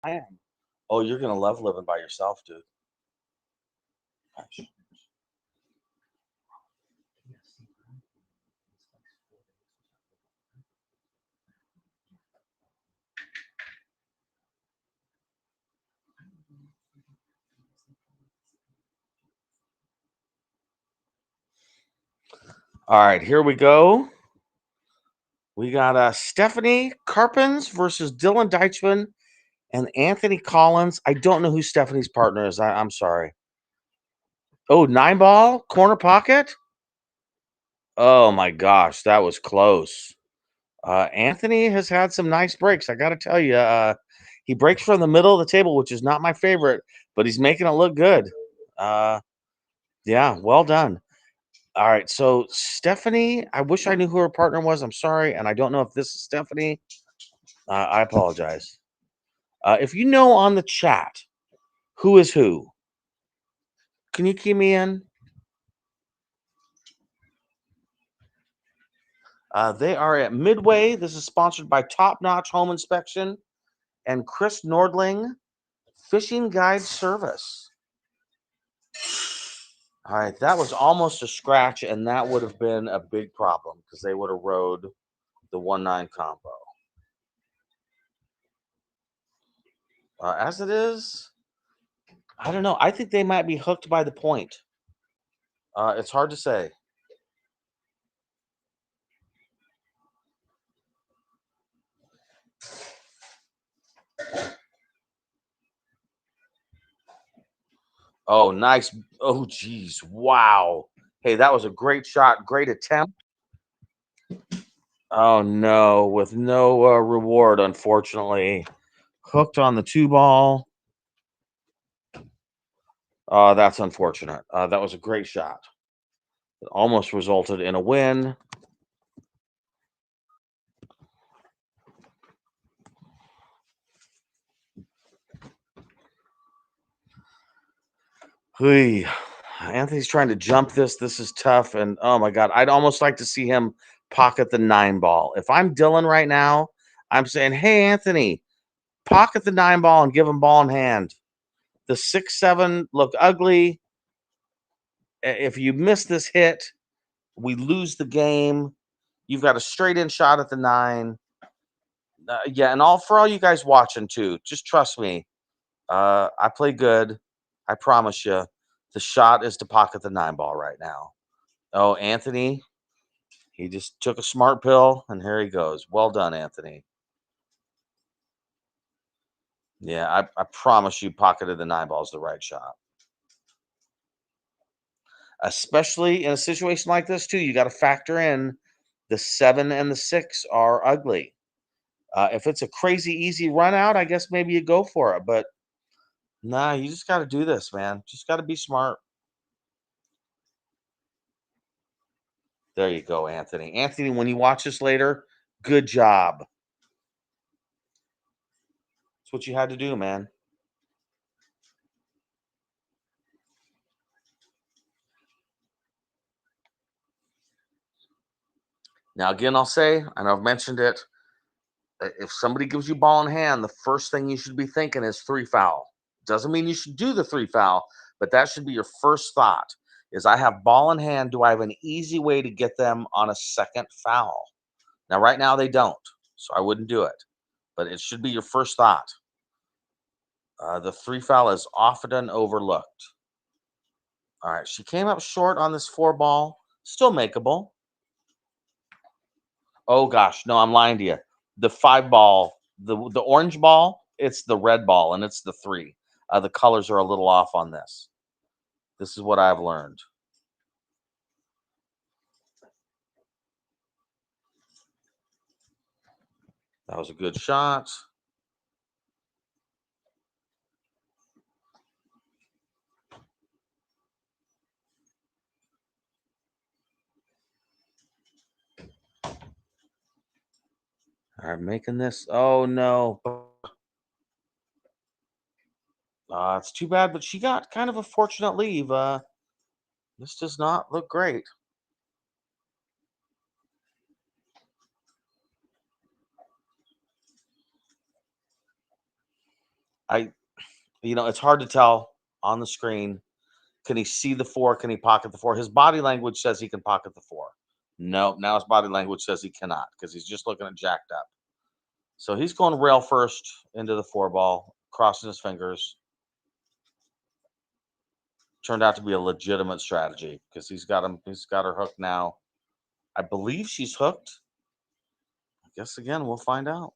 I am. Oh, you're gonna love living by yourself, dude. Gosh. All right, here we go. We got Stephanie KARPINS versus Dylan DEITCHMAN and Anthony Collins. I don't know who Stephanie's partner is. I'm sorry. Oh, 9-ball corner pocket. Oh my gosh, that was close. Anthony has had some nice breaks. I got to tell you, he breaks from the middle of the table, which is not my favorite, but he's making it look good. Yeah, well done. All right, so Stephanie, I wish I knew who her partner was. I'm sorry, and I don't know if this is Stephanie. I apologize. If you know on the chat who is who, can you key me in? They are at Midway. This is sponsored by Top Notch Home Inspection and Chris Nordling Fishing Guide Service. All right, that was almost a scratch, and that would have been a big problem because they would have rode the 1-9 combo. As it is, I don't know. I think they might be hooked by the point. It's hard to say. Oh, nice. Oh, geez. Wow. Hey, that was a great shot. Great attempt. Oh, no. With no reward, unfortunately. Hooked on the 2-ball. That's unfortunate. That was a great shot. It almost resulted in a win. Hey, Anthony's trying to jump this. This is tough. And oh my God, I'd almost like to see him pocket the 9-ball. If I'm Dylan right now, I'm saying, hey, Anthony, pocket the 9-ball and give him ball in hand. The 6-7 look ugly. If you miss this hit, we lose the game. You've got a straight in shot at the 9. Yeah, and for all you guys watching too, just trust me. I play good. I promise you. The shot is to pocket the 9-ball right now. Oh, Anthony, he just took a smart pill, and here he goes. Well done, Anthony. Yeah, I promise you, pocketed the 9-ball is the right shot. Especially in a situation like this, too, you got to factor in the 7 and the 6 are ugly. If it's a crazy easy run out, I guess maybe you go for it. But nah, you just got to do this, man. Just got to be smart. There you go, Anthony. Anthony, when you watch this later, good job. That's what you had to do, man. Now, again, I'll say, and I've mentioned it, if somebody gives you ball in hand, the first thing you should be thinking is 3 foul. Doesn't mean you should do the 3 foul, but that should be your first thought is I have ball in hand. Do I have an easy way to get them on a second foul? Now, right now they don't, so I wouldn't do it, but it should be your first thought. The 3 foul is often overlooked. All right, she came up short on this 4-ball. Still makeable. Oh gosh, no, I'm lying to you. The 5-ball, the orange ball, it's the red ball, and it's the 3. The colors are a little off on this. This is what I've learned. That was a good shot. All right, making this. Oh no. It's too bad, but she got kind of a fortunate leave. This does not look great. I, it's hard to tell on the screen. Can he see the four? Can he pocket the four? His body language says he can pocket the four. No, now his body language says he cannot because he's just looking at jacked up. So he's going rail first into the four ball, crossing his fingers. Turned out to be a legitimate strategy because he's got him. He's got her hooked now. I believe she's hooked. I guess again we'll find out.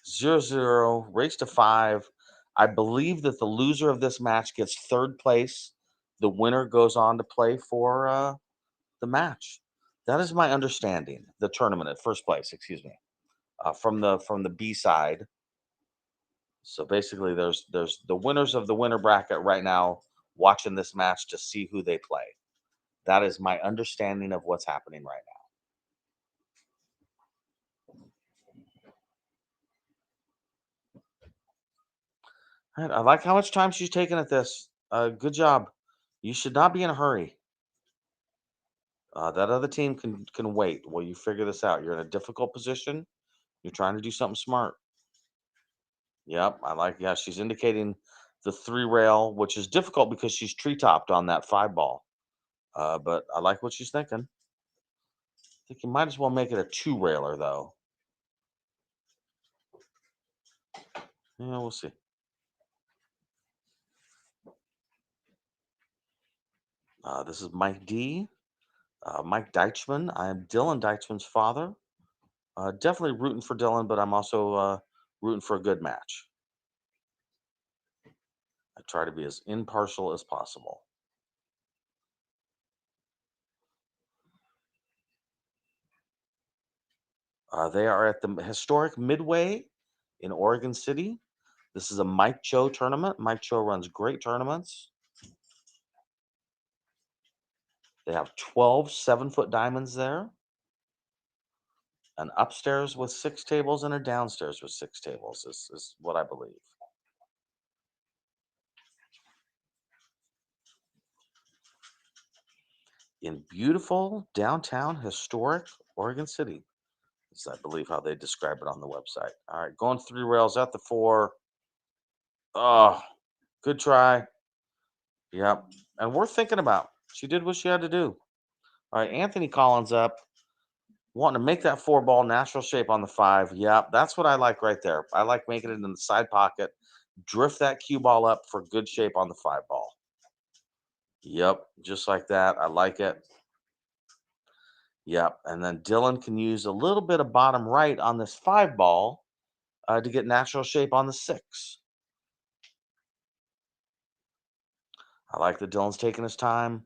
0-0, race to 5. I believe that the loser of this match gets third place. The winner goes on to play for the match. That is my understanding. The tournament at first place, excuse me, from the B side. So basically, there's the winners of the winner bracket right now watching this match to see who they play. That is my understanding of what's happening right now. All right, I like how much time she's taking at this. Good job. You should not be in a hurry. That other team can wait while you figure this out. You're in a difficult position. You're trying to do something smart. Yep, I like. Yeah, she's indicating the three rail, which is difficult because she's tree topped on that five ball. But I like what she's thinking. I think you might as well make it a two railer though. Yeah, we'll see. This is Mike D. Mike DEITCHMAN. I am Dylan Deichman's father. Definitely rooting for Dylan, but I'm also rooting for a good match. I try to be as impartial as possible. They are at the historic Midway in Oregon City. This is a Mike Cho tournament. Mike Cho runs great tournaments. They have 12 7-foot diamonds there, an upstairs with 6 tables and a downstairs with 6 tables, is what I believe. In beautiful downtown historic Oregon City. Is I believe how they describe it on the website. All right, going 3 rails at the 4. Oh, good try. Yep. And we're thinking about. She did what she had to do. All right, Anthony Collins up. Wanting to make that 4 ball natural shape on the 5. Yep, that's what I like right there. I like making it in the side pocket. Drift that cue ball up for good shape on the 5 ball. Yep, just like that. I like it. Yep. And then Dylan can use a little bit of bottom right on this 5 ball to get natural shape on the 6. I like that Dylan's taking his time.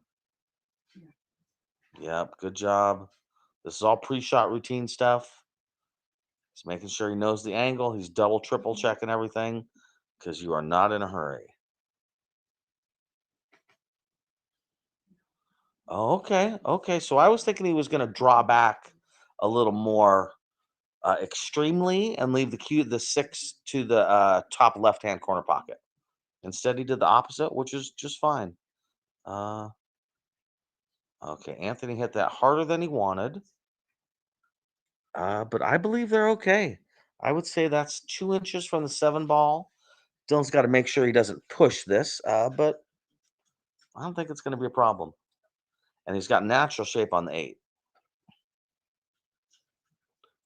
Yep, good job. This is all pre-shot routine stuff. He's making sure he knows the angle. He's double, triple checking everything because you are not in a hurry. Oh, okay. Okay. So I was thinking he was going to draw back a little more extremely and leave the 6 to the top left-hand corner pocket. Instead, he did the opposite, which is just fine. Uh, okay. Anthony hit that harder than he wanted. But I believe they're okay. I would say that's 2 inches from the 7 ball. Dylan's got to make sure he doesn't push this, but I don't think it's going to be a problem. And he's got natural shape on the 8.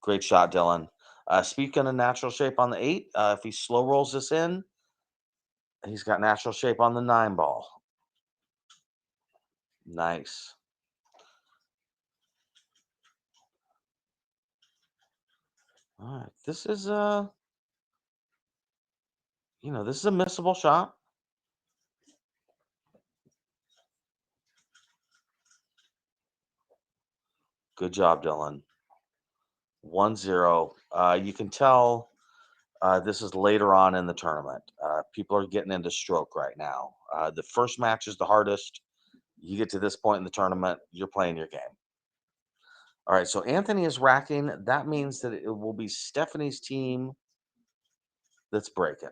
Great shot, Dylan. Speaking of natural shape on the 8, if he slow rolls this in, he's got natural shape on the 9 ball. Nice. All right. This is this is a missable shot. Good job, Dylan. 1-0. You can tell this is later on in the tournament. People are getting into stroke right now. The first match is the hardest. You get to this point in the tournament, you're playing your game. All right, so Anthony is racking. That means that it will be Stephanie's team that's breaking.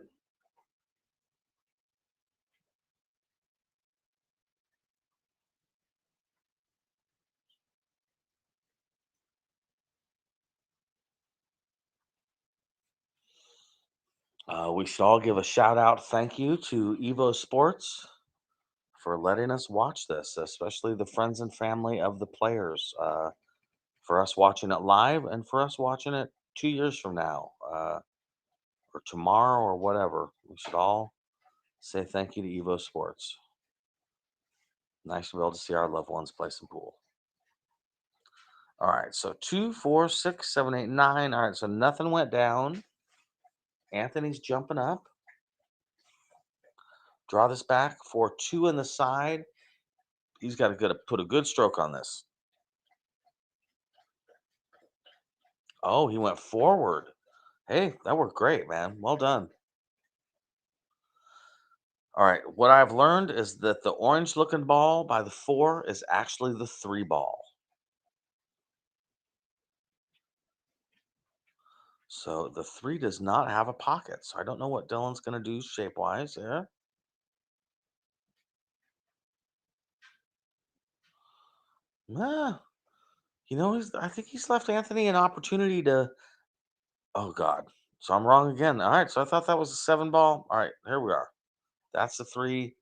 We should all give a shout out thank you to Evo Sports for letting us watch this, especially the friends and family of the players. For us watching it live and for us watching it 2 years from now, or tomorrow or whatever. We should all say thank you to Evo Sports. Nice to be able to see our loved ones play some pool. All right, so 2, 4, 6, 7, 8, 9. All right, so nothing went down. Anthony's jumping up. Draw this back for 2 in the side. He's got to put a good stroke on this. Oh, he went forward. Hey, that worked great, man. Well done. All right, what I've learned is that the orange looking ball by the 4 is actually the 3 ball. So the 3 does not have a pocket. So I don't know what Dylan's going to do shape wise. Yeah. Nah, I think he's left Anthony an opportunity to. Oh, God. So I'm wrong again. All right. So I thought that was a 7 ball. All right. Here we are. That's the 3.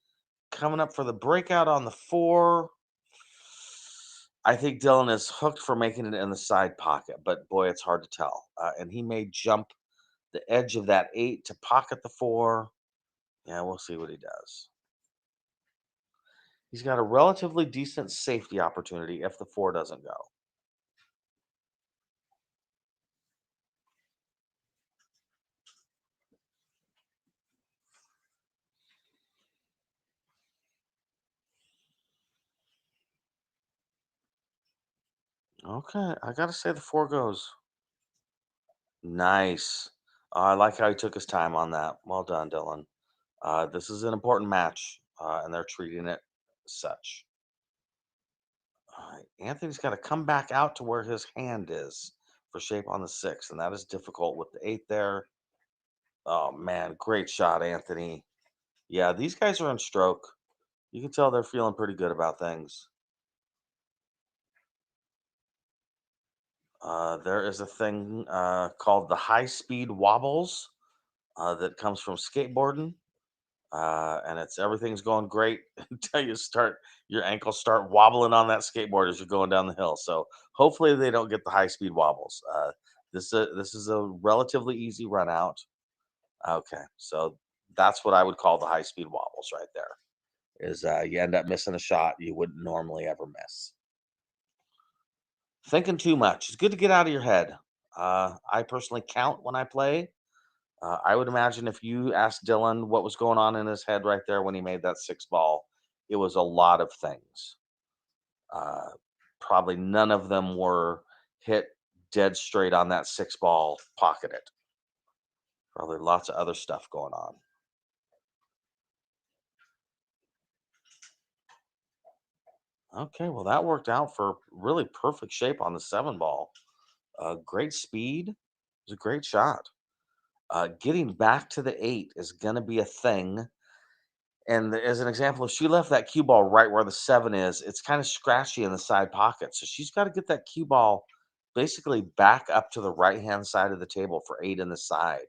Coming up for the breakout on the 4. I think Dylan is hooked for making it in the side pocket, but boy, it's hard to tell. And he may jump the edge of that 8 to pocket the 4. Yeah, we'll see what he does. He's got a relatively decent safety opportunity if the 4 doesn't go. Okay, I gotta say the 4 goes. Nice. I like how he took his time on that. Well done, Dylan. This is an important match, and they're treating it such. All right, Anthony's got to come back out to where his hand is for shape on the 6, and that is difficult with the 8 there. Oh man, great shot, Anthony. Yeah, these guys are in stroke. You can tell they're feeling pretty good about things. There is a thing called the high speed wobbles that comes from skateboarding, and it's everything's going great until your ankles start wobbling on that skateboard as you're going down the hill. So hopefully they don't get the high speed wobbles. This is a relatively easy run out. Okay, so that's what I would call the high speed wobbles right there. Is you end up missing a shot you wouldn't normally ever miss. Thinking too much. It's good to get out of your head. I personally count when I play. I would imagine if you asked Dylan what was going on in his head right there when he made that 6 ball, it was a lot of things. Uh, Probably none of them were hit dead straight on that 6 ball, pocketed. Probably lots of other stuff going on. Okay, well, that worked out for really perfect shape on the 7 ball. Great speed. It was a great shot. Getting back to the 8 is going to be a thing. And as an example, if she left that cue ball right where the 7 is, it's kind of scratchy in the side pocket. So she's got to get that cue ball basically back up to the right hand side of the table for 8 in the side,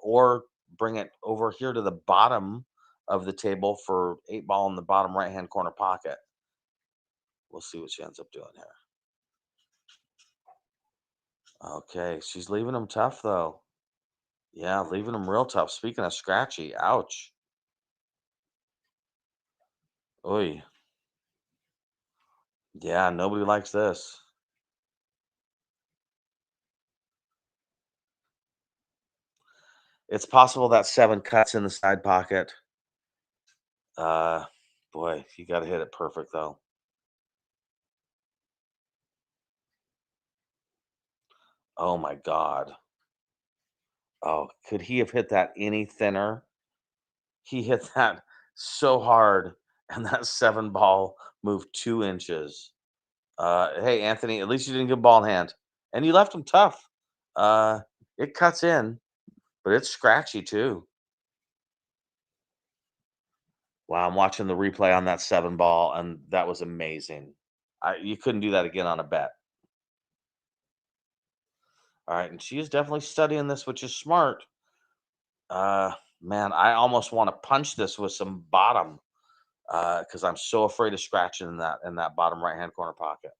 or bring it over here to the bottom of the table for 8 ball in the bottom right hand corner pocket. We'll see what she ends up doing here. Okay, she's leaving him tough though. Yeah, leaving him real tough. Speaking of scratchy, ouch. Oy. Yeah, nobody likes this. It's possible that 7 cuts in the side pocket. Uh, Boy, you got to hit it perfect though. Oh my God. Oh, could he have hit that any thinner? He hit that so hard, and that 7 ball moved 2 inches. Hey, Anthony, at least you didn't get ball in hand, and you left him tough. Uh, it cuts in, but it's scratchy too. Wow, I'm watching the replay on that 7 ball, and that was amazing. You couldn't do that again on a bet. All right, and she is definitely studying this, which is smart. Man, I almost want to punch this with some bottom because I'm so afraid of scratching in that bottom right hand corner pocket.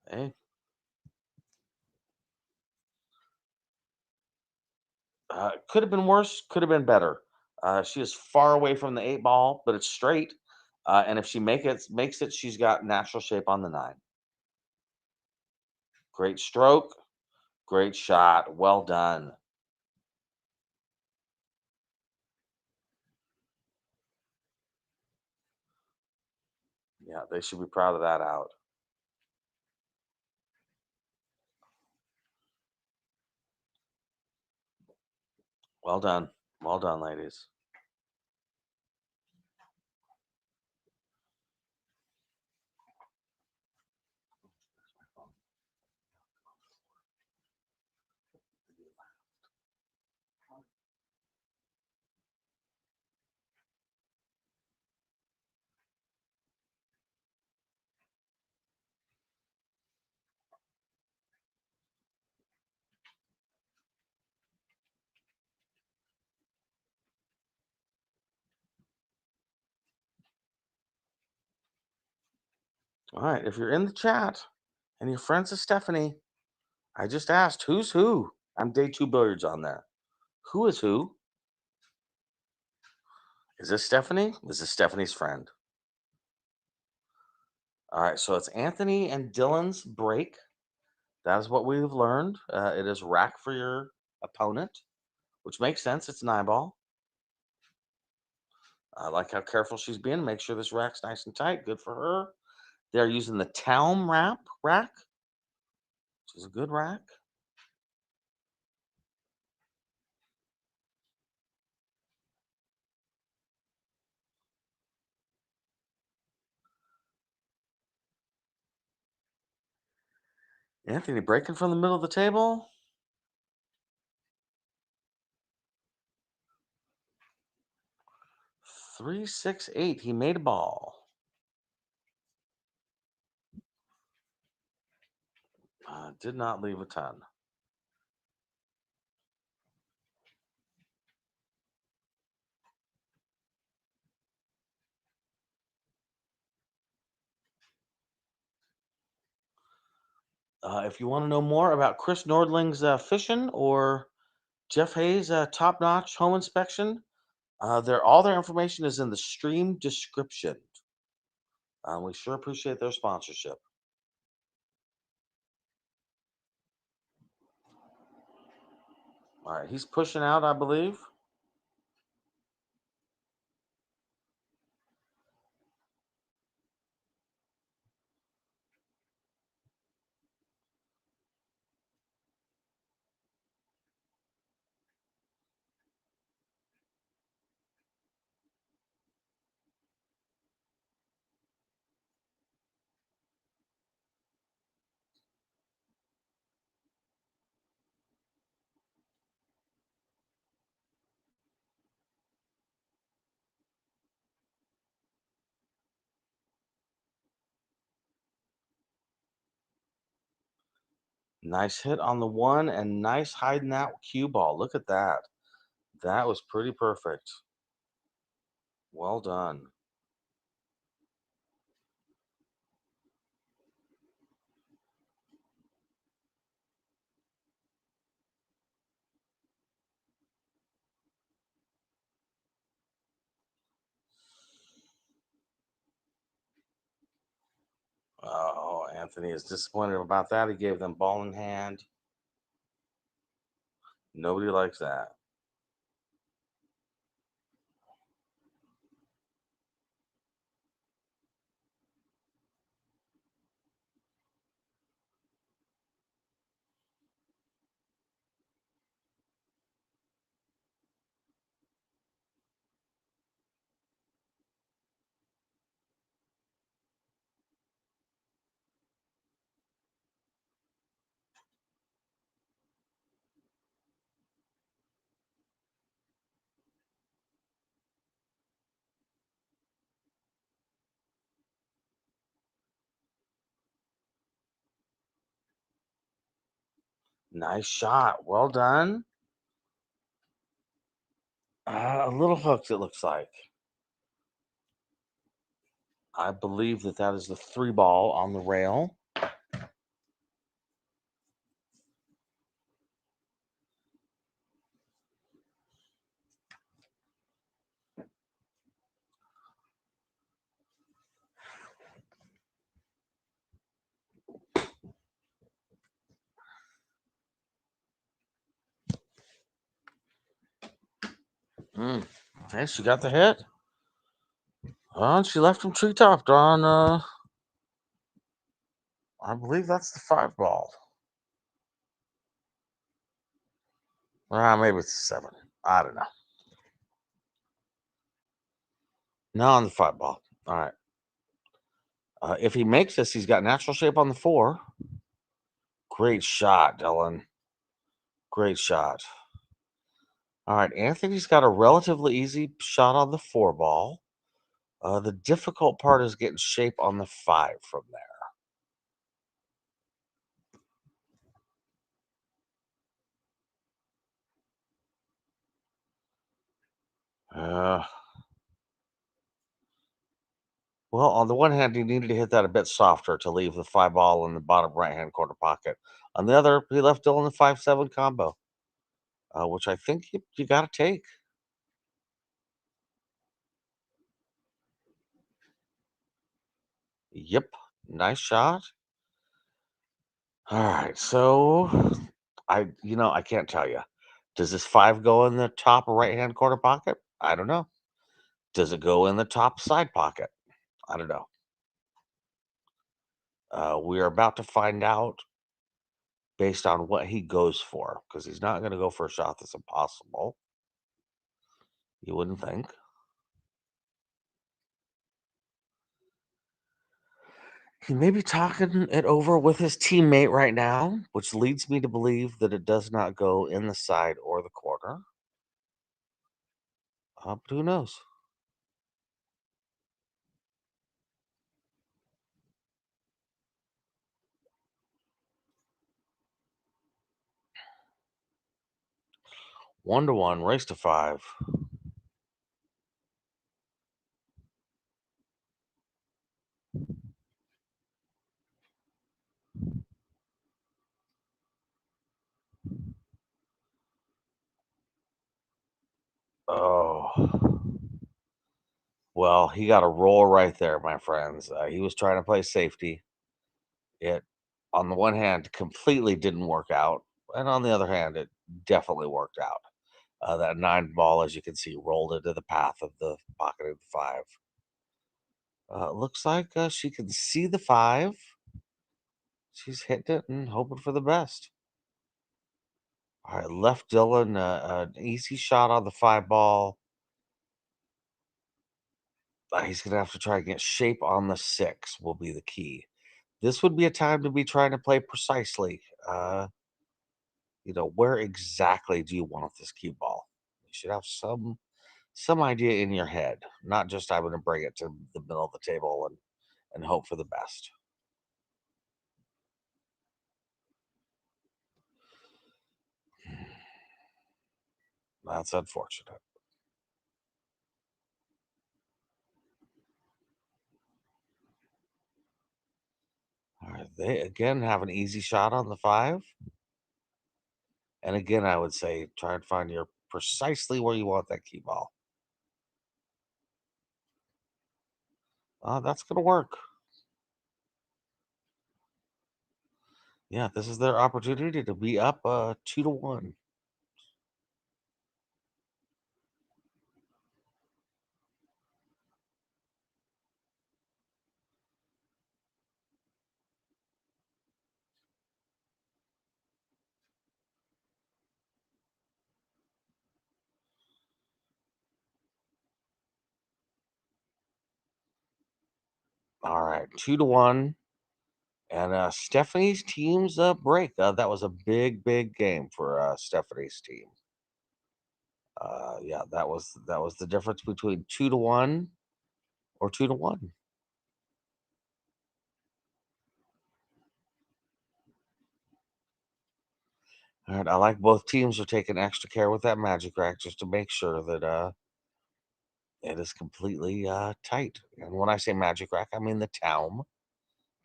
Hey, could have been worse. Could have been better. She is far away from the eight ball, but it's straight. And if she makes it, she's got natural shape on the nine. Great stroke, great shot. Well done. Yeah, they should be proud of that out. Well done. Well done, ladies. All right. If you're in the chat and you're friends with Stephanie, I just asked who's who. I'm day two billiards on there. Who is who? Is this Stephanie? This is Stephanie's friend. All right. So it's Anthony and Dylan's break. That is what we've learned. It is rack for your opponent, which makes sense. It's an eyeball. I like how careful she's being. Make sure this rack's nice and tight. Good for her. They're using the Talm rack, which is a good rack. Anthony breaking from the middle of the table. 3-6-8. He made a ball. Did not leave a ton. If you want to know more about Chris Nordling's fishing or Jeff Hayes' top-notch home inspection, all their information is in the stream description. We sure appreciate their sponsorship. All right, he's pushing out, I believe. Nice hit on the one and nice hiding that cue ball. Look at that. That was pretty perfect. Well done. Oh, Anthony is disappointed about that. He gave them ball in hand. Nobody likes that. Nice shot. Well done. A little hooked, it looks like. I believe that that is the 3 ball on the rail. Hey, she got the hit. Oh, she left him treetopped on, I believe that's the 5 ball. Maybe it's a 7. I don't know. No, on the 5 ball. All right. If he makes this, he's got natural shape on the 4. Great shot, Dylan. Great shot. All right, Anthony's got a relatively easy shot on the 4 ball. The difficult part is getting shape on the 5 from there. Well, on the one hand, he needed to hit that a bit softer to leave the 5 ball in the bottom right-hand corner pocket. On the other, he left Dylan the 5-7 combo, which I think you got to take. Yep, nice shot. All right, so I can't tell you. Does this 5 go in the top right-hand corner pocket? I don't know. Does it go in the top side pocket? I don't know. We are about to find out based on what he goes for, because he's not going to go for a shot that's impossible. You wouldn't think. He may be talking it over with his teammate right now, which leads me to believe that it does not go in the side or the corner. But who knows? One to one, race to 5. Oh, well, he got a roll right there, my friends. He was trying to play safety. It, on the one hand, completely didn't work out, and on the other hand, it definitely worked out. That 9 ball, as you can see, rolled into the path of the pocket of the 5. Looks like she can see the 5. She's hitting it and hoping for the best. All right, left Dylan an easy shot on the 5 ball. He's going to have to try and get shape on the 6 will be the key. This would be a time to be trying to play precisely. Where exactly do you want this cue ball? You should have some idea in your head, not just I'm going to bring it to the middle of the table and hope for the best. That's unfortunate. All right, they again have an easy shot on the 5. And again, I would say try and find your precisely where you want that key ball. That's going to work. Yeah, this is their opportunity to be up 2 to 1. All right, 2 to 1. And Stephanie's team's break. That was a big, big game for Stephanie's team. Yeah, that was the difference between 2 to 1 or 2 to 1. All right, I like both teams are taking extra care with that magic rack just to make sure that it is completely tight. And when I say magic rack, I mean the town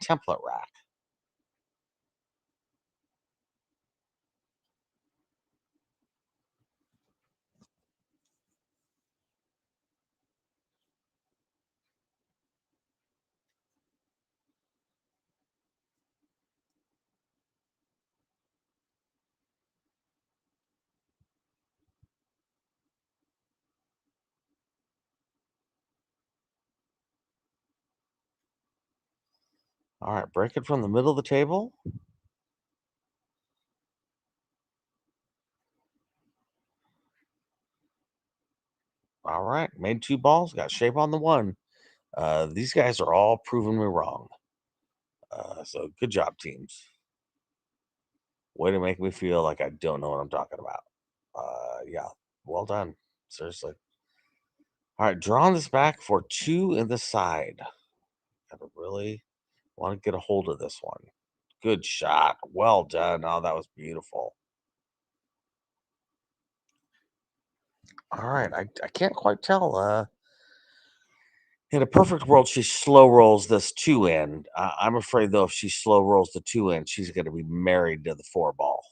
template rack. All right, break it from the middle of the table. All right, made two balls, got shape on the one. These guys are all proving me wrong. So good job, teams. Way to make me feel like I don't know what I'm talking about. Yeah, well done. Seriously. All right, drawing this back for two in the side. Gotta really want to get a hold of this one. Good shot. Well done. Oh, that was beautiful. All right, I can't quite tell. In a perfect world, she slow rolls this two in. I'm afraid though, if she slow rolls the two in, she's going to be married to the four ball.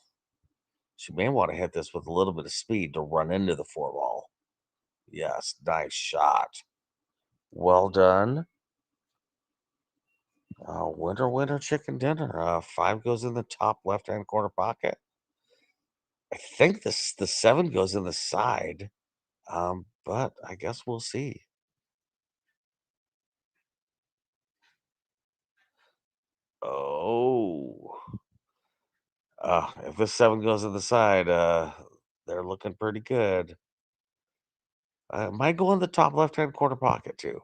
She may want to hit this with a little bit of speed to run into the four ball. Yes, nice shot. Well done. Winner, winner, chicken dinner. Five goes in the top left hand corner pocket. I think the seven goes in the side. But I guess we'll see. Oh, if this seven goes in the side, they're looking pretty good. Might go in the top left hand corner pocket too.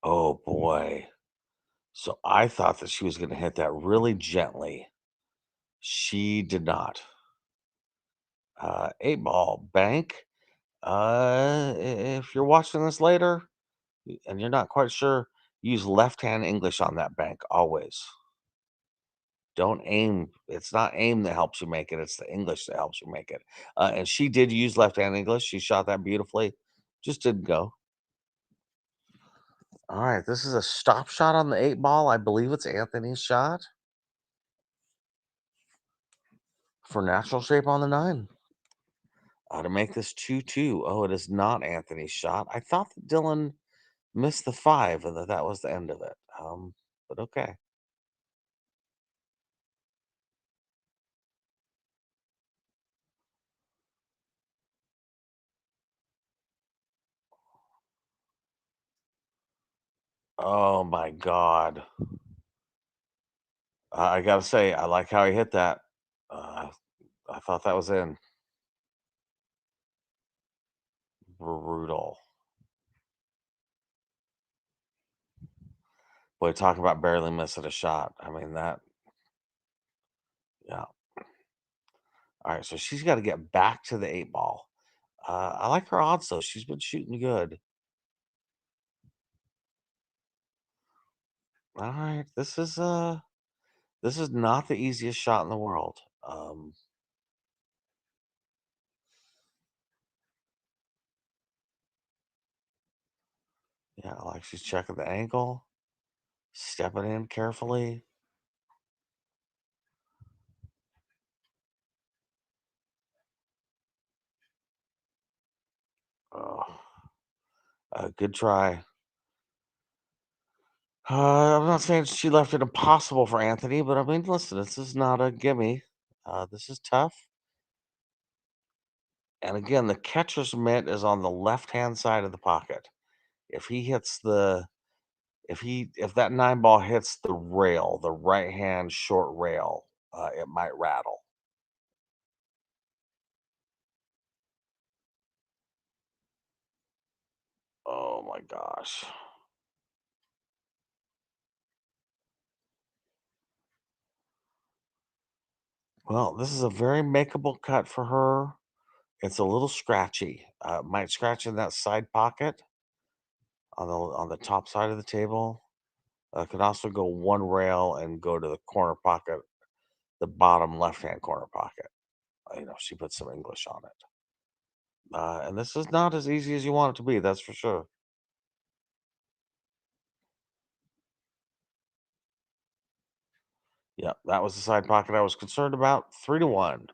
Oh boy. So I thought that she was going to hit that really gently. She did not. Eight ball bank. If you're watching this later and you're not quite sure, use left hand English on that bank always. Don't aim. It's not aim that helps you make it. It's the English that helps you make it. And she did use left hand English. She shot that beautifully. Just didn't go. All right. This is a stop shot on the eight ball. I believe it's Anthony's shot for natural shape on the nine. To make this 2-2. Oh, it is not Anthony's shot. I thought that Dylan missed the five and that was the end of it. But okay. Oh my God. I gotta say, I like how he hit that. Uh, I thought that was in. Brutal. Boy, talk about barely missing a shot. I mean that. Yeah. All right. So she's got to get back to the eight ball. I like her odds though. She's been shooting good. All right. This is not the easiest shot in the world. Yeah, like she's checking the angle, stepping in carefully. Oh, good try. I'm not saying she left it impossible for Anthony, but I mean, listen, this is not a gimme. This is tough. And again, the catcher's mitt is on the left hand side of the pocket. If he hits the if that 9 ball hits the rail, the right hand short rail, it might rattle. Oh my gosh. Well, this is a very makeable cut for her. It's a little scratchy. Might scratch in that side pocket on the top side of the table. Could also go one rail and go to the corner pocket, the bottom left-hand corner pocket. She put some English on it. And this is not as easy as you want it to be, that's for sure. Yeah, that was the side pocket I was concerned about. 3-1.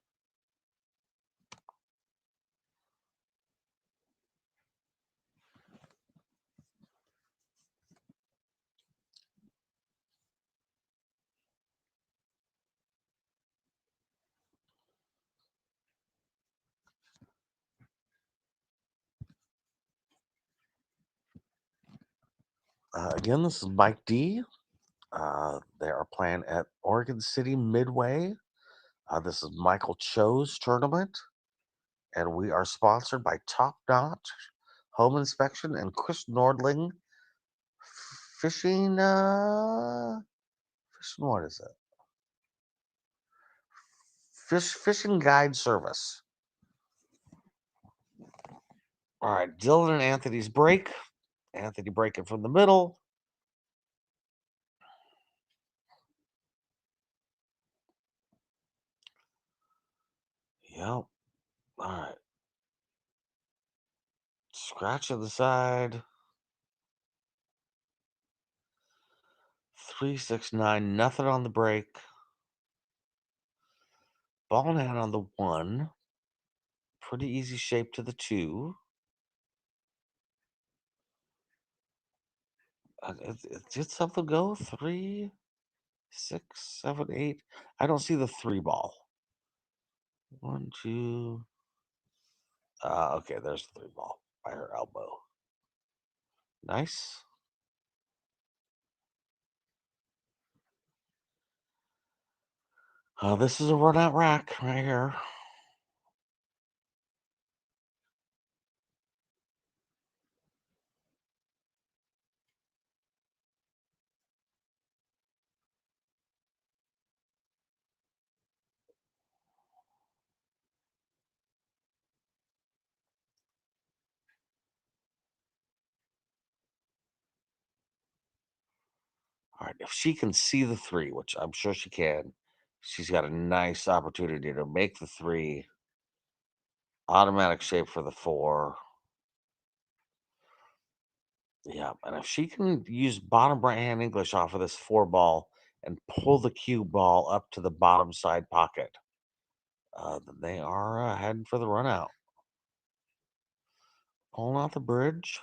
Again, this is Mike D. They are playing at Oregon City Midway. This is Michael Cho's tournament, and we are sponsored by Top Notch Home Inspection and Chris Nordling Fishing. Fishing, what is it? Fishing Guide Service. All right, Dylan and Anthony's break. Anthony breaking from the middle. Yep. All right. Scratch of the side. 3-6-9. Nothing on the break. Ball in hand on the 1. Pretty easy shape to the 2. Did something go? 3, 6, 7, 8. I don't see the 3 ball. 1, 2. Okay, there's the 3 ball by her elbow. Nice. This is a run out rack right here. All right, if she can see the 3, which I'm sure she can, she's got a nice opportunity to make the 3. Automatic shape for the 4. Yeah, and if she can use bottom right hand English off of this 4 ball and pull the cue ball up to the bottom side pocket, then they are heading for the run out. Pulling out the bridge.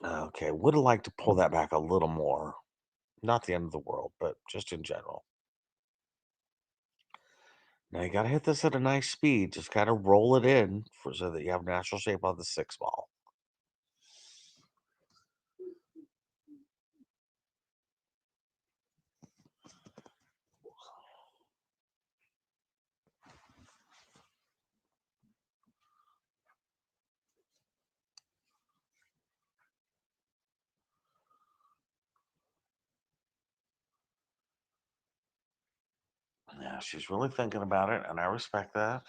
Okay, would have liked to pull that back a little more. Not the end of the world, but just in general. Now you got to hit this at a nice speed. Just kind of roll it in so that you have natural shape on the 6 ball. Yeah, she's really thinking about it, and I respect that.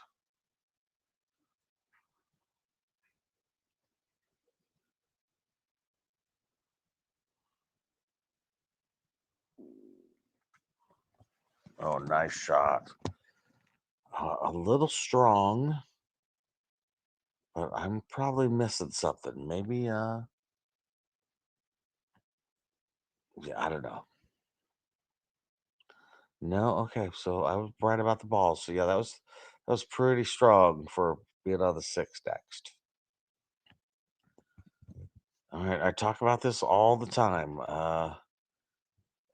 Oh, nice shot. A little strong, but I'm probably missing something. Maybe, yeah, I don't know. No, okay. So I was right about the ball. So yeah, that was pretty strong for being on the 6 next. All right, I talk about this all the time.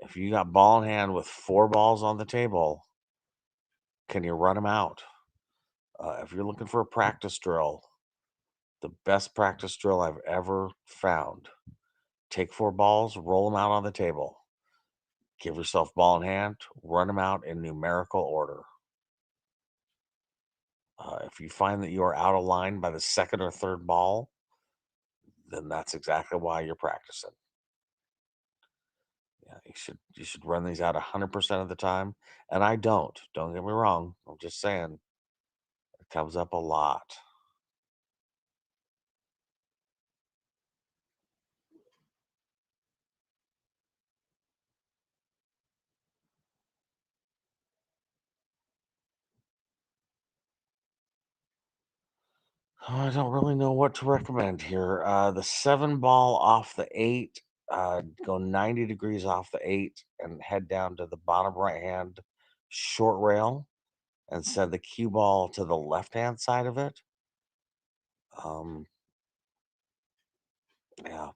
If you got ball in hand with 4 balls on the table, can you run them out? If you're looking for a practice drill, the best practice drill I've ever found, take 4 balls, roll them out on the table. Give yourself ball in hand, run them out in numerical order. If you find that you are out of line by the second or third ball, then that's exactly why you're practicing. Yeah, you should run these out 100% of the time, and I don't. Don't get me wrong. I'm just saying it comes up a lot. Oh, I don't really know what to recommend here. The 7 ball off the 8, go 90 degrees off the 8 and head down to the bottom right hand short rail and send the cue ball to the left hand side of it. Um, yeah,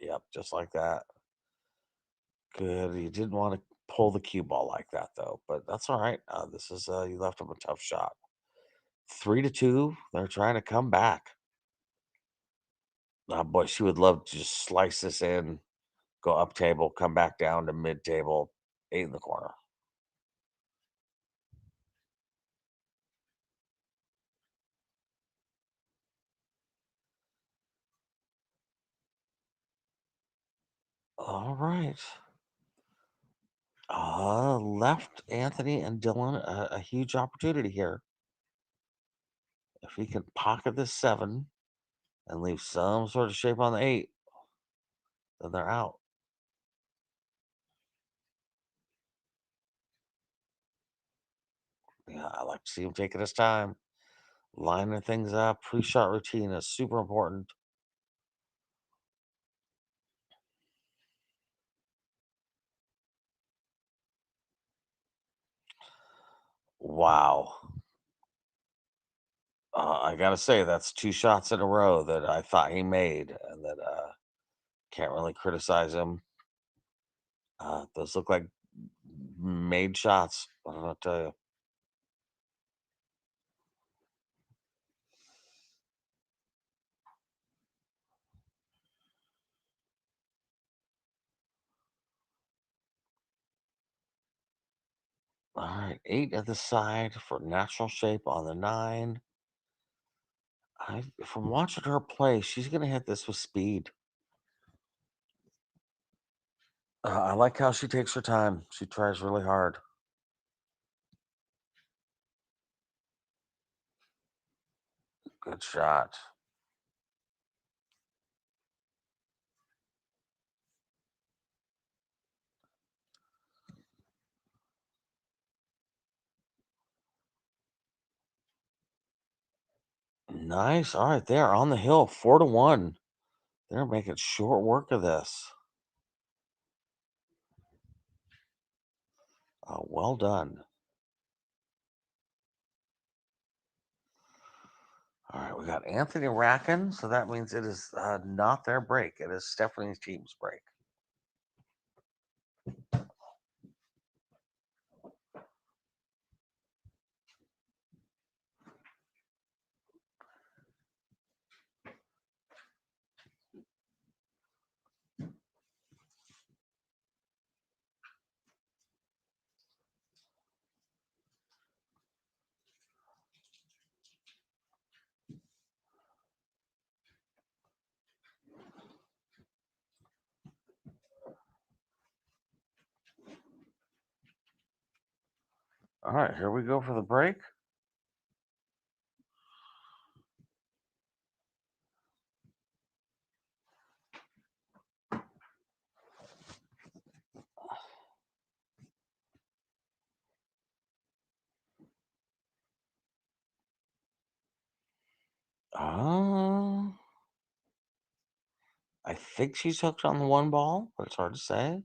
yep, just like that. Good. You didn't want to pull the cue ball like that though, but that's all right. This is you left him a tough shot. 3-2. They're trying to come back. Boy, she would love to just slice this in, go up table, come back down to mid table, 8 in the corner. All right. Left Anthony and Dylan a huge opportunity here. If he can pocket this 7 and leave some sort of shape on the 8, then they're out. Yeah, I like to see him taking his time, lining things up. Pre-shot routine is super important. Wow. I gotta say, that's 2 shots in a row that I thought he made, and that can't really criticize him. Those look like made shots. I don't know what to tell you. All right, 8 at the side for natural shape on the 9. From watching her play, she's gonna hit this with speed. I like how she takes her time. She tries really hard. Good shot. Nice. All right, they are on the hill, 4-1. They're making short work of this. Well done. All right, we got Anthony Rackin, so that means it is not their break. It is Stephanie's team's break. All right, here we go for the break. Uh, I think she's hooked on the 1 ball, but it's hard to say.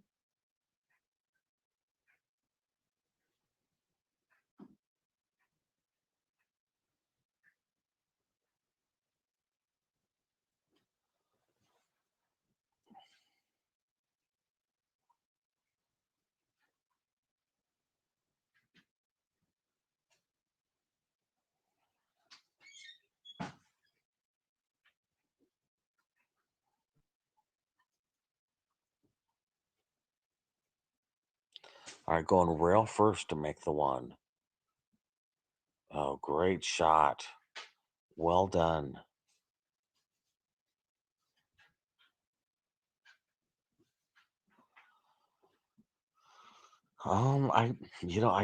All right, going rail first to make the one. Oh, great shot. Well done. I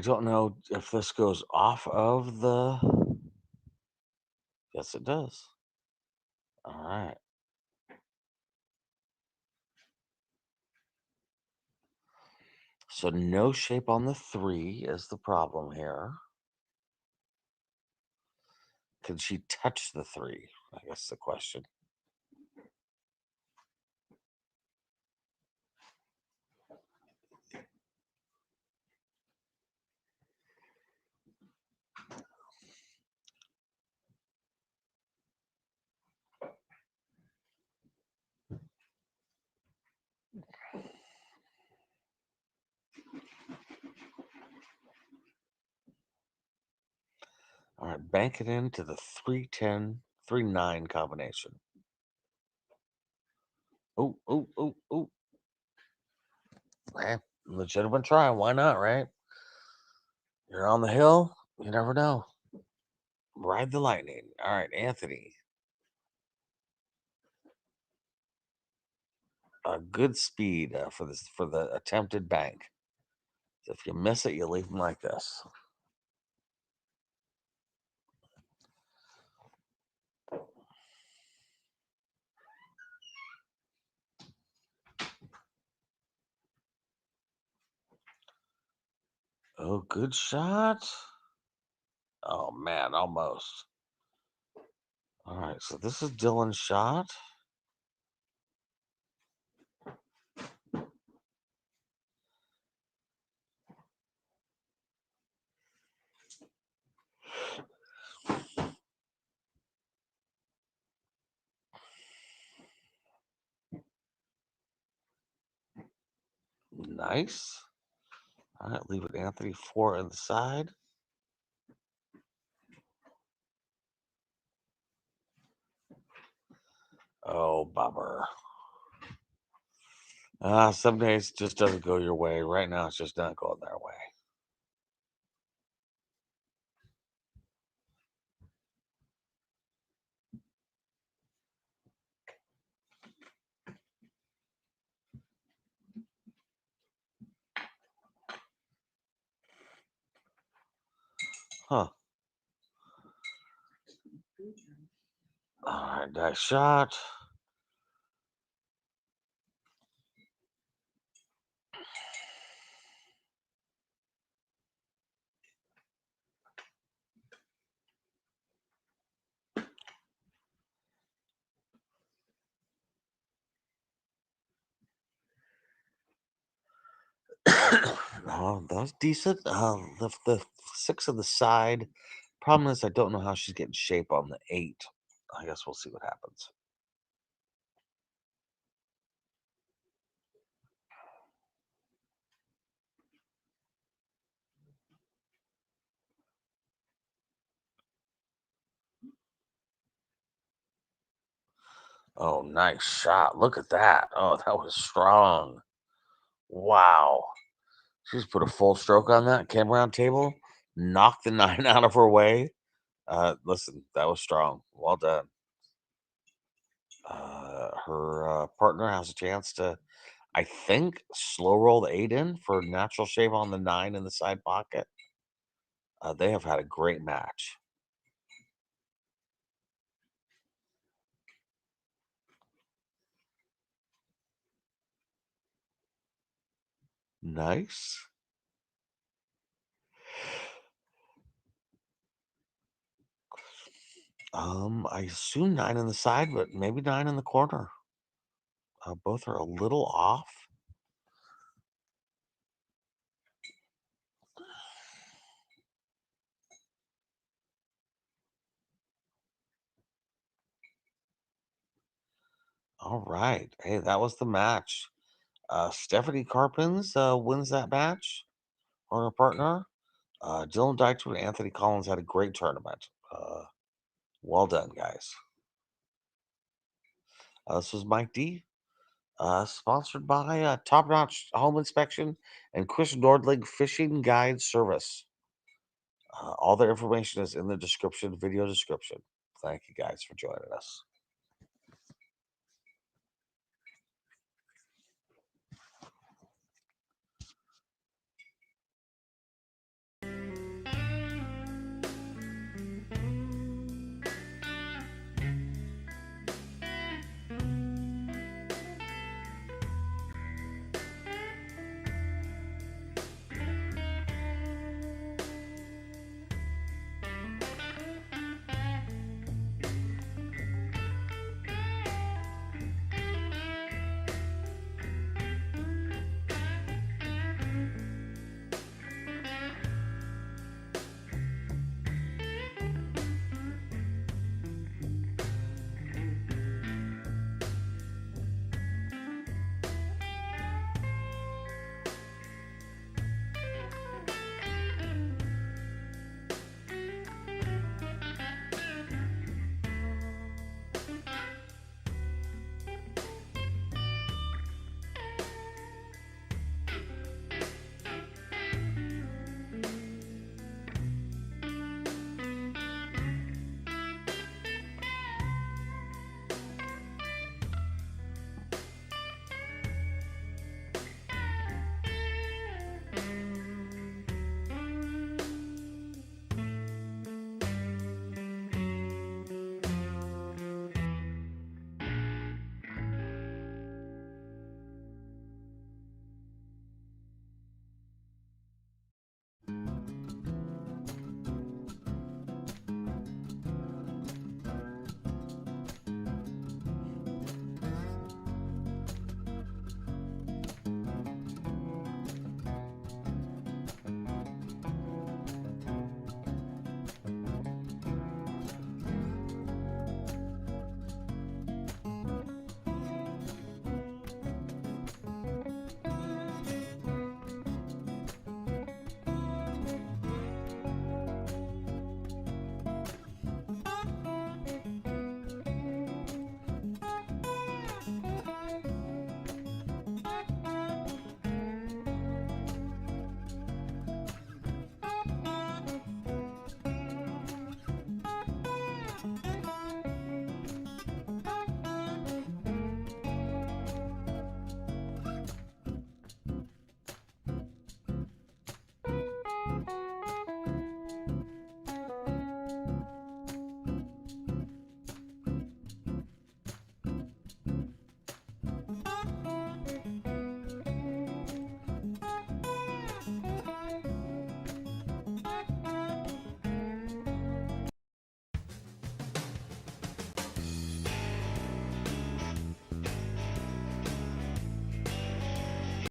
don't know if this goes off of the. Yes, it does. All right. So no shape on the 3 is the problem here. Could she touch the 3? I guess the question. All right, bank it into the 3-10, 3-9 combination. Oh, oh, oh, oh. Legitimate try. Why not, right? You're on the hill. You never know. Ride the lightning. All right, Anthony. A good speed for the attempted bank. So if you miss it, you leave them like this. Oh, good shot. Oh man, almost. All right, so this is Dylan's shot. Nice. All right, leave it Anthony 4 on the side. Oh, bummer. Some days it just doesn't go your way. Right now, it's just not going their way. Huh. All right, nice shot. Oh, that was decent. The 6 on the side. Problem is, I don't know how she's getting shape on the 8. I guess we'll see what happens. Oh, nice shot. Look at that. Oh, that was strong. Wow. She's put a full stroke on that. Came around table, knocked the 9 out of her way. Listen, that was strong. Well done. Her partner has a chance to, I think, slow roll the 8 in for natural shave on the 9 in the side pocket. They have had a great match. Nice. I assume 9 on the side, but maybe 9 in the corner. Both are a little off. All right. Hey, that was the match. Stephanie KARPINS wins that match, or her partner. Dylan Deichtman and Anthony Collins had a great tournament. Well done, guys. This was Mike D. Sponsored by Top Notch Home Inspection and Chris Nordling Fishing Guide Service. All their information is in the description, video description. Thank you guys for joining us.